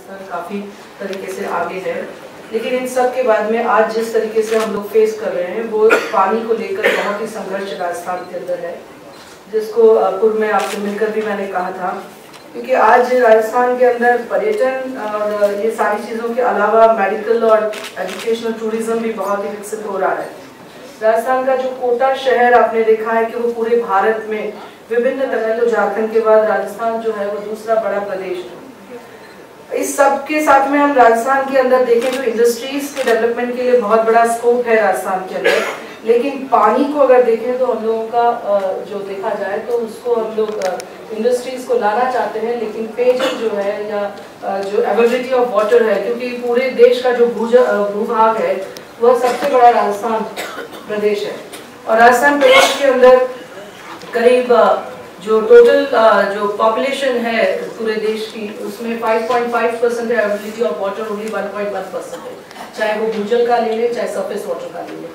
राजस्थान काफ़ी तरीके से आगे है, लेकिन इन सब के बाद में आज जिस तरीके से हम लोग फेस कर रहे हैं वो पानी को लेकर बहुत ही संघर्ष राजस्थान के अंदर है, जिसको पूर्व में आपसे मिलकर भी मैंने कहा था। क्योंकि आज राजस्थान के अंदर पर्यटन और ये सारी चीज़ों के अलावा मेडिकल और एजुकेशनल टूरिज्म भी बहुत ही विकसित हो रहा है। राजस्थान का जो कोटा शहर आपने देखा है कि वो पूरे भारत में विभिन्न तरह, तो झारखंड के बाद राजस्थान जो है वो दूसरा बड़ा प्रदेश है। इस सब के साथ में हम राजस्थान के अंदर देखें तो इंडस्ट्रीज के डेवलपमेंट के लिए बहुत बड़ा स्कोप है राजस्थान के अंदर, लेकिन पानी को अगर देखें तो हम लोगों का जो देखा जाए तो उसको हम लोग इंडस्ट्रीज को लाना चाहते हैं, लेकिन पेयजल जो है या जो अवेलेबिलिटी ऑफ वाटर है, क्योंकि पूरे देश का जो भूभाग है वह सबसे बड़ा राजस्थान प्रदेश है। और राजस्थान प्रदेश के अंदर करीब जो टोटल जो पॉपुलेशन है पूरे देश की उसमें 5.5% है अवेलेबिलिटी ऑफ वाटर, ओनली 1.1% है, चाहे वो भूजल का ले ले चाहे सरफेस वाटर का ले ले।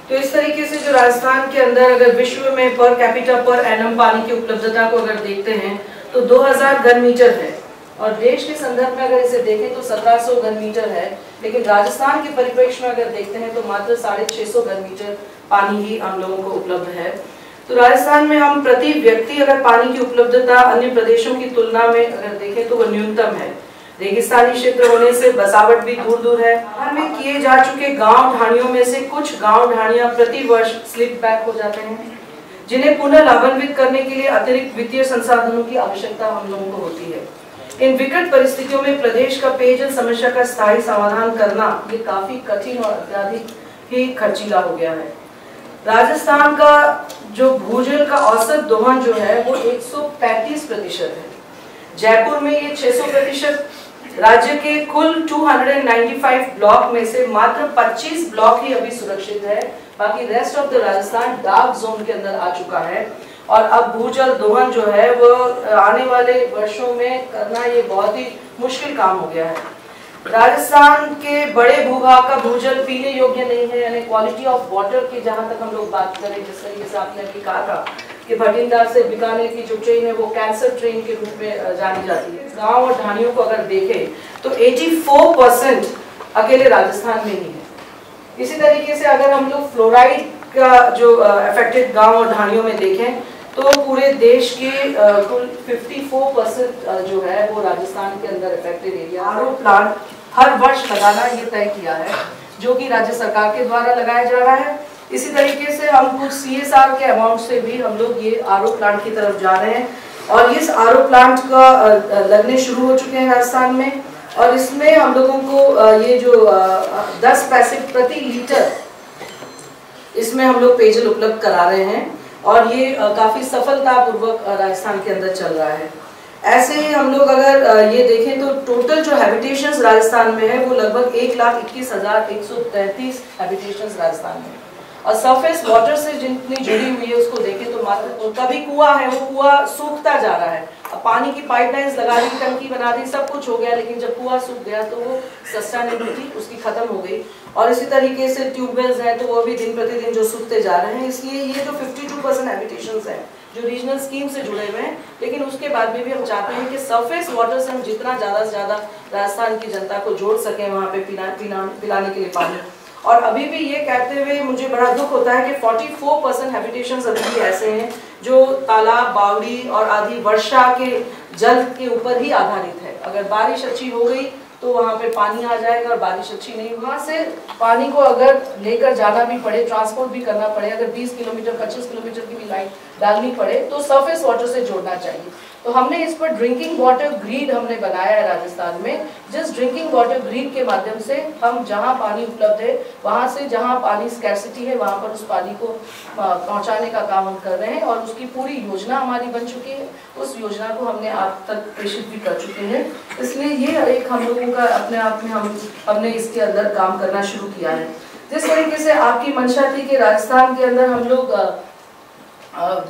तो इस तरीके से जो राजस्थान के अंदर अगर विश्व में पर कैपिटा पर एनम पानी की उपलब्धता को अगर देखते हैं तो 2000 घन मीटर है, और देश के संदर्भ में अगर इसे देखें तो 1700 घन मीटर है, लेकिन राजस्थान के परिप्रेक्ष्य में अगर देखते हैं तो मात्र 650 घन मीटर पानी ही हम लोगों को उपलब्ध है। तो राजस्थान में हम प्रति व्यक्ति अगर पानी की उपलब्धता अन्य प्रदेशों की तुलना में अगर देखें तो वह न्यूनतम है। रेगिस्तानी क्षेत्र होने से बसावट भी दूर दूर है। हाल में किए जा चुके गांव ढाणियों में से कुछ गांव ढाणियां प्रति वर्ष स्लिप बैक हो जाते हैं, जिन्हें पुनः लाभान्वित करने के लिए अतिरिक्त वित्तीय संसाधनों की आवश्यकता हम लोगों को होती है। इन विकट परिस्थितियों में प्रदेश का पेयजल समस्या का स्थायी समाधान करना ये काफी कठिन और अत्यधिक ही खर्चीला हो गया है। राजस्थान का जो भूजल का औसत दोहन जो है वो 135% है, जयपुर में ये 600%, राज्य के कुल 295 ब्लॉक में से मात्र 25 ब्लॉक ही अभी सुरक्षित है, बाकी rest of the Rajasthan dark zone के अंदर आ चुका है। और अब भूजल दोहन जो है वो आने वाले वर्षों में करना ये बहुत ही मुश्किल काम हो गया है। राजस्थान के बड़े भूभाग का भूजल पीने योग्य नहीं है, यानी क्वालिटी ऑफ वाटर की जहां तक हम लोग बात करें, जिस तरीके से आपने अभी कहा था कि भटिंडा से बीकानेर की जो ट्रेन है वो कैंसर ट्रेन के रूप में जानी जाती है। गांव और ढाणियों को अगर देखें तो 84% अकेले राजस्थान में ही है। इसी तरीके से अगर हम लोग फ्लोराइड का जो अफेक्टेड गांव और ढाणियों में देखें तो पूरे देश के कुल 54% जो है वो राजस्थान के अंदर अफेक्टेड एरिया। आरओ प्लांट हर वर्ष लगाना ये तय किया है, जो कि राज्य सरकार के द्वारा लगाया जा रहा है। इसी तरीके से हम कुछ CSR के अमाउंट से भी हम लोग ये आरओ प्लांट की तरफ जा रहे हैं, और इस आरओ प्लांट का लगने शुरू हो चुके हैं राजस्थान में, और इसमें हम लोगों को ये जो 10 पैसे प्रति लीटर इसमें हम लोग पेयजल उपलब्ध करा रहे हैं, और ये काफी सफलतापूर्वक राजस्थान के अंदर चल रहा है। ऐसे ही हम लोग अगर ये देखें तो टोटल जो हैबिटेशंस राजस्थान में है वो लगभग 1,21,133 हैबिटेशंस राजस्थान में, और सरफेस वाटर से जितनी जुड़ी हुई है उसको देखें तो मात्र कभी कुआं है वो कुआं सूखता जा रहा है। अब पानी की पाइपलाइंस लगा दी, टंकी बना दी, सब कुछ हो गया, लेकिन जब कुआं सूख गया तो वो सस्टेनेबिलिटी उसकी खत्म हो गई। और इसी तरीके से ट्यूबवेल्स हैं तो वो भी दिन प्रतिदिन जो सूखते जा रहे हैं। इसलिए ये जो 52% हैबिटेशंस है जो रीजनल स्कीम से जुड़े हुए हैं, लेकिन उसके बाद में भी हम चाहते हैं कि सरफेस वाटर से हम जितना ज़्यादा से ज़्यादा राजस्थान की जनता को जोड़ सकें वहाँ पे पिलाने के लिए पानी। और अभी भी ये कहते हुए मुझे बड़ा दुख होता है कि 44% हैबिटेशंस अभी भी ऐसे हैं जो तालाब, बावड़ी और आदि वर्षा के जल के ऊपर ही आधारित है। अगर बारिश अच्छी हो गई तो वहाँ पे पानी आ जाएगा, और बारिश अच्छी नहीं हुई वहाँ से पानी को अगर लेकर जाना भी पड़े, ट्रांसपोर्ट भी करना पड़े, अगर 20 किलोमीटर 25 किलोमीटर की भी लाइन डालनी पड़े तो सरफेस वाटर से जोड़ना चाहिए। तो हमने इस पर ड्रिंकिंग वाटर ग्रिड हमने बनाया है राजस्थान में, जिस ड्रिंकिंग वाटर ग्रिड के माध्यम से हम जहाँ पानी उपलब्ध है वहाँ से जहाँ पानी स्कैर्सिटी है वहाँ पर उस पानी को पहुँचाने का काम हम कर रहे हैं, और उसकी पूरी योजना हमारी बन चुकी है। उस योजना को हमने आप तक प्रेषित भी कर चुके हैं। इसलिए ये एक हम लोगों का अपने आप में हमने इसके अंदर काम करना शुरू किया है। जिस तरीके से आपकी मंशा थी कि राजस्थान के अंदर हम लोग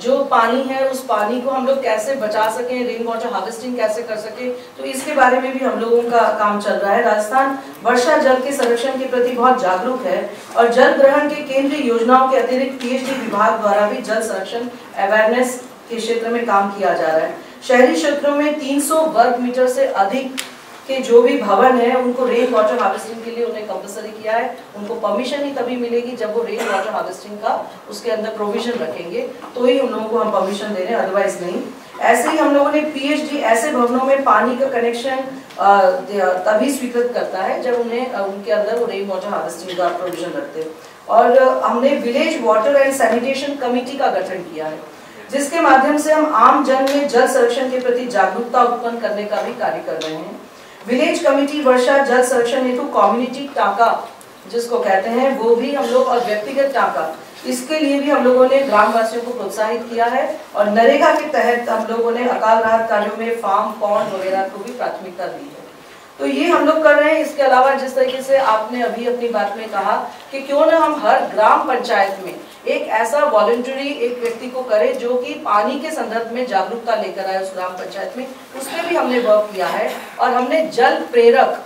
जो पानी है उस पानी को हम लोग कैसे बचा सकें, रेन वाटर हार्वेस्टिंग कैसे कर सकें, तो इसके बारे में भी हम लोगों का काम चल रहा है। राजस्थान वर्षा जल के संरक्षण के प्रति बहुत जागरूक है, और जल ग्रहण के केंद्रीय योजनाओं के अतिरिक्त PhD विभाग द्वारा भी जल संरक्षण अवेयरनेस के क्षेत्र में काम किया जा रहा है। शहरी क्षेत्रों में 300 वर्ग मीटर से अधिक कि जो भी भवन है उनको रेन वाटर हार्वेस्टिंग के लिए उन्हें कंपलसरी किया है। उनको परमिशन ही तभी मिलेगी जब वो रेन वाटर हार्वेस्टिंग का उसके अंदर प्रोविजन रखेंगे, तो ही उन लोगों को हम परमिशन दे रहे हैं, अदरवाइज नहीं। ऐसे ही हम लोगों ने पीएचडी ऐसे भवनों में पानी का कनेक्शन तभी स्वीकृत करता है जब उन्हें उनके अंदर वो रेन वाटर हार्वेस्टिंग का प्रोविजन रखते हैं। और हमने village water and sanitation committee का गठन किया है, जिसके माध्यम से हम आम जन में जल संरक्षण के प्रति जागरूकता उत्पन्न करने का भी कार्य कर रहे हैं। विलेज कमेटी वर्षा जल संरक्षण हेतु कम्युनिटी टाका जिसको कहते हैं वो भी हम लोग, और व्यक्तिगत टाका, इसके लिए भी हम लोगों ने ग्रामवासियों को प्रोत्साहित किया है। और नरेगा के तहत हम लोगों ने अकाल राहत कार्यों में फार्म पॉन्ड वगैरह को भी प्राथमिकता दी है। तो ये हम लोग कर रहे हैं। इसके अलावा जिस तरीके से आपने अभी अपनी बात में कहा कि क्यों ना हम हर ग्राम पंचायत में एक ऐसा वॉलंटरी एक व्यक्ति को करें जो कि पानी के संदर्भ में जागरूकता लेकर आए उस ग्राम पंचायत में, उसमें भी हमने वर्क किया है। और हमने जल प्रेरक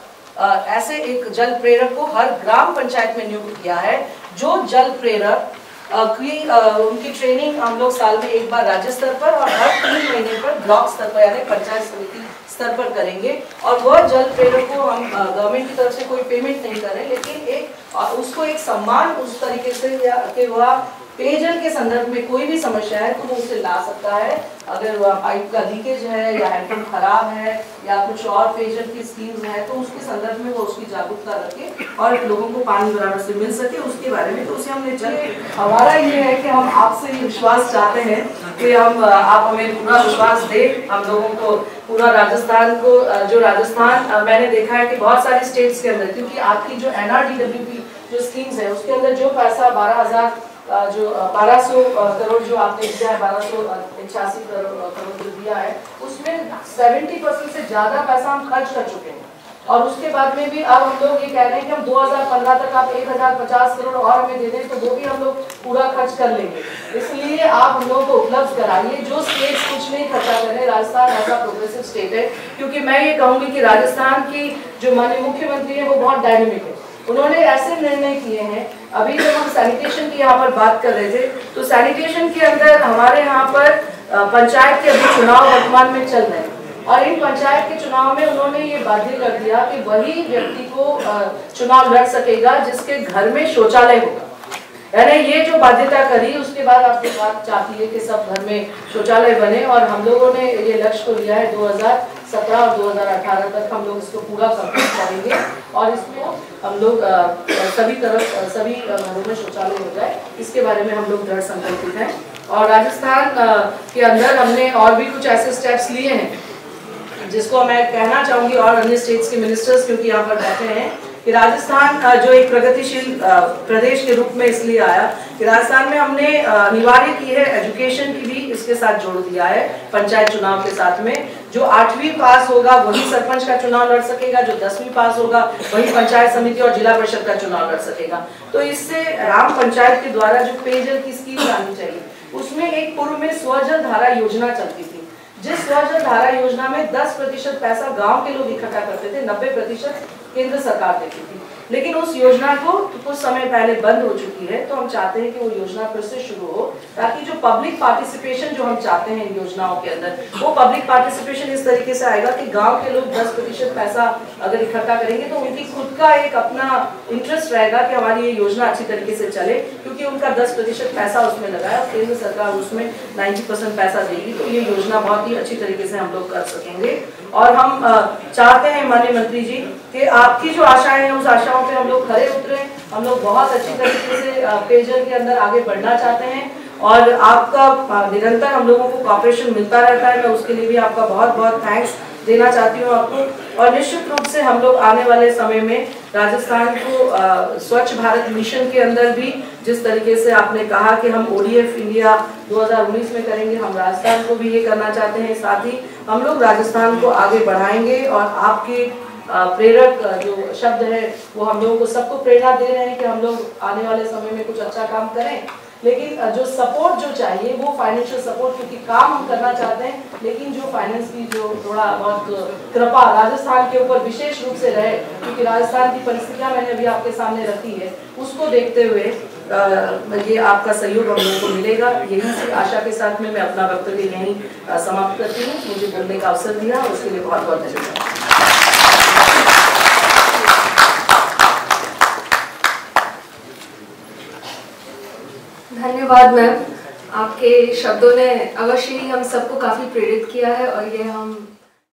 ऐसे एक जल प्रेरक को हर ग्राम पंचायत में नियुक्त किया है, जो जल प्रेरक उनकी ट्रेनिंग हम लोग साल में एक बार राज्य स्तर पर और हर 3 महीने पर ब्लॉक स्तर पर यानी पंचायत समिति स्तर पर करेंगे। और वह जल प्रेरक को हम गवर्नमेंट की तरफ से कोई पेमेंट नहीं करें, लेकिन एक उसको एक सम्मान उस तरीके से या कि वह पेयजल के संदर्भ में कोई भी समस्या है तो वो उसे ला सकता है। अगर पाइप का लीकेज है या हैंडपंप खराब है या कुछ और पेयजल की स्कीम्स है तो उसके संदर्भ में वो उसकी जागरूकता रखे और लोगों को पानी बराबर से मिल सके, उसके बारे में तो उसे हमने चले। हमारा ये है कि हम आपसे ये विश्वास चाहते हैं कि हम आप हमें पूरा विश्वास दें हम लोगों को, पूरा राजस्थान को। जो राजस्थान मैंने देखा है कि बहुत सारे स्टेट्स के अंदर, क्योंकि आपकी जो NRDWP जो स्कीम्स है उसके अंदर जो पैसा 1200 करोड़ जो आपने दिया है, 1288 करोड़ जो दिया है, उसमें 70% से ज्यादा पैसा हम खर्च कर चुके हैं। और उसके बाद में भी अब हम लोग ये कह रहे हैं कि हम 2015 तक आप 1050 करोड़ और हमें दे दें तो वो भी हम लोग पूरा खर्च कर लेंगे। इसलिए आप हम लोगों को उपलब्ध कराइए। जो स्टेट कुछ नहीं खर्चा करें, राजस्थान ऐसा प्रोग्रेसिव स्टेट है, क्योंकि मैं ये कहूँगी कि राजस्थान की जो माननीय मुख्यमंत्री है वो बहुत डायनेमिक है। उन्होंने ऐसे निर्णय किए हैं। अभी जब हम सैनिटेशन की यहाँ पर बात कर रहे थे तो सैनिटेशन के अंदर हमारे यहाँ पर पंचायत के अभी चुनाव वर्तमान में चल रहे हैं और इन पंचायत के चुनाव में उन्होंने ये बाध्य कर दिया कि वही व्यक्ति को चुनाव लड़ सकेगा जिसके घर में शौचालय होगा। यानी ये जो बाध्यता करी उसके बाद आपकी बात चाहती है कि सब घर में शौचालय बने और हम लोगों ने ये लक्ष्य को लिया है 2017 और 2018 तक हम लोग इसको पूरा कंप्लीट करेंगे और इसमें हम लोग सभी घरों में शौचालय हो जाए, इसके बारे में हम लोग दृढ़ संकल्पित हैं। और राजस्थान के अंदर हमने और भी कुछ ऐसे स्टेप्स लिए हैं जिसको मैं कहना चाहूँगी और अन्य स्टेट्स के मिनिस्टर्स क्योंकि यहाँ पर बैठे हैं कि राजस्थान जो एक प्रगतिशील प्रदेश के रूप में इसलिए आया कि राजस्थान में हमने अनिवार्य की है एजुकेशन की भी इसके साथ जोड़ दिया है। पंचायत चुनाव के साथ में जो 8वीं पास होगा वही सरपंच का चुनाव लड़ सकेगा, जो 10वीं पास होगा वही पंचायत समिति और जिला परिषद का चुनाव लड़ सकेगा। तो इससे ग्राम पंचायत के द्वारा जो पेयजल की स्कीम आनी चाहिए उसमें एक पूर्व में स्वजल धारा योजना चलती थी, जिस स्वजल धारा योजना में 10% पैसा गांव के लोग इकट्ठा करते थे, 90% केंद्र सरकार देती थी। लेकिन उस योजना को कुछ समय पहले बंद हो चुकी है, तो हम चाहते हैं कि वो योजना फिर से शुरू हो ताकि जो पब्लिक पार्टिसिपेशन जो हम चाहते हैं इन योजनाओं के अंदर वो पब्लिक पार्टिसिपेशन इस तरीके से आएगा कि गांव के लोग 10% पैसा अगर इकट्ठा करेंगे तो उनकी खुद का एक अपना इंटरेस्ट रहेगा कि हमारी ये योजना अच्छी तरीके से चले, क्योंकि उनका 10% पैसा उसमें लगा है और केंद्र सरकार उसमें 90% पैसा देगी। तो ये योजना बहुत ही अच्छी तरीके से हम लोग कर सकेंगे। और हम चाहते हैं माननीय मंत्री जी कि आपकी जो आशाएं हैं उस आशाओं पे हम लोग खरे उतरे। हम लोग बहुत अच्छी तरीके से पेयजल के अंदर आगे बढ़ना चाहते हैं और आपका निरंतर हम लोगों को कॉपरेशन मिलता रहता है। मैं उसके लिए भी आपका बहुत बहुत थैंक्स देना चाहती हूँ आपको। और निश्चित रूप से हम लोग आने वाले समय में राजस्थान को स्वच्छ भारत मिशन के अंदर भी जिस तरीके से आपने कहा कि हम ODF इंडिया 2019 में करेंगे, हम राजस्थान को भी ये करना चाहते हैं। साथ ही हम लोग राजस्थान को आगे बढ़ाएंगे और आपके प्रेरक जो शब्द है वो हम लोगों को सबको प्रेरणा दे रहे हैं कि हम लोग आने वाले समय में कुछ अच्छा काम करें। लेकिन जो सपोर्ट जो चाहिए वो फाइनेंशियल सपोर्ट, क्योंकि काम हम करना चाहते हैं लेकिन जो फाइनेंस की जो थोड़ा बहुत कृपा राजस्थान के ऊपर विशेष रूप से रहे, क्योंकि राजस्थान की परिस्थितियां मैंने अभी आपके सामने रखी है, उसको देखते हुए ये आपका सहयोग हम लोगों को मिलेगा। यही सी आशा के साथ में मैं अपना वक्तव्य यहीं समाप्त करती हूँ। मुझे बोलने का अवसर दिया उसके लिए बहुत बहुत धन्यवाद। धन्यवाद मैम, आपके शब्दों ने अवश्य ही हम सबको काफ़ी प्रेरित किया है और ये हम